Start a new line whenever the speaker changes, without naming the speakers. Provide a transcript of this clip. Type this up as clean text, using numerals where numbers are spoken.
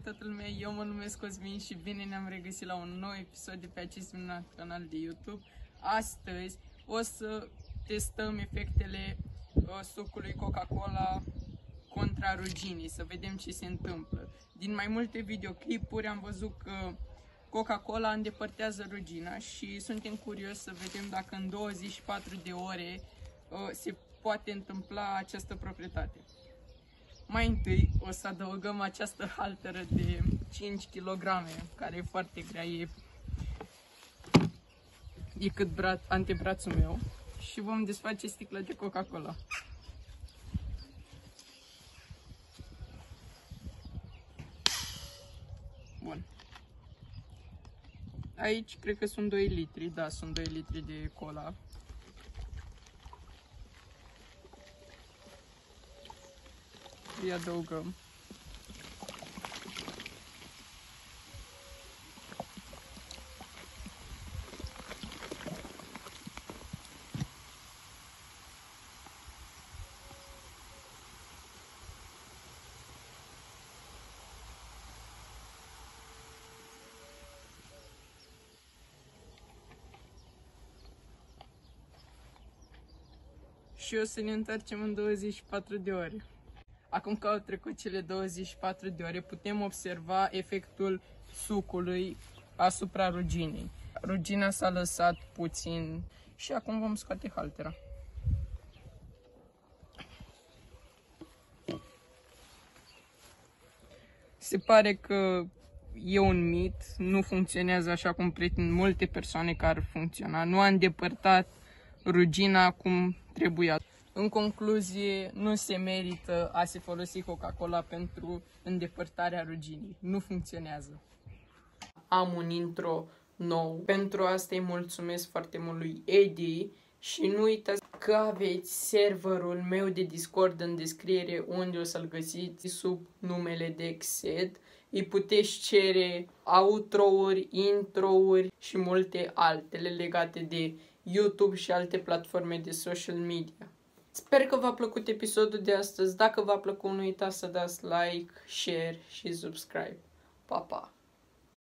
Salut toată lumea, eu mă numesc Cosmin și bine ne-am regăsit la un nou episod de pe acest minunat canal de YouTube. Astăzi o să testăm efectele sucului Coca-Cola contra ruginii, să vedem ce se întâmplă. Din mai multe videoclipuri am văzut că Coca-Cola îndepărtează rugina și suntem curioși să vedem dacă în 24 de ore se poate întâmpla această proprietate. Mai întâi o să adăugăm această halteră de 5 kg, care e foarte grea, e cât antebrațul meu, și vom desface sticla de Coca-Cola. Bun. Aici cred că sunt 2 litri, da, sunt 2 litri de cola. Îi adăugăm. Și o să ne întoarcem în 24 de ore. Acum că au trecut cele 24 de ore, putem observa efectul sucului asupra ruginei. Rugina s-a lăsat puțin și acum vom scoate haltera. Se pare că e un mit, nu funcționează așa cum pretind multe persoane că ar funcționa. Nu a îndepărtat rugina cum trebuia. În concluzie, nu se merită a se folosi Coca-Cola pentru îndepărtarea ruginii. Nu funcționează. Am un intro nou. Pentru asta îi mulțumesc foarte mult lui Eddie și nu uitați că aveți serverul meu de Discord în descriere, unde o să-l găsiți sub numele de Xed. Îi puteți cere outro-uri, intro-uri și multe altele legate de YouTube și alte platforme de social media. Sper că v-a plăcut episodul de astăzi. Dacă v-a plăcut, nu uitați să dați like, share și subscribe. Pa, pa!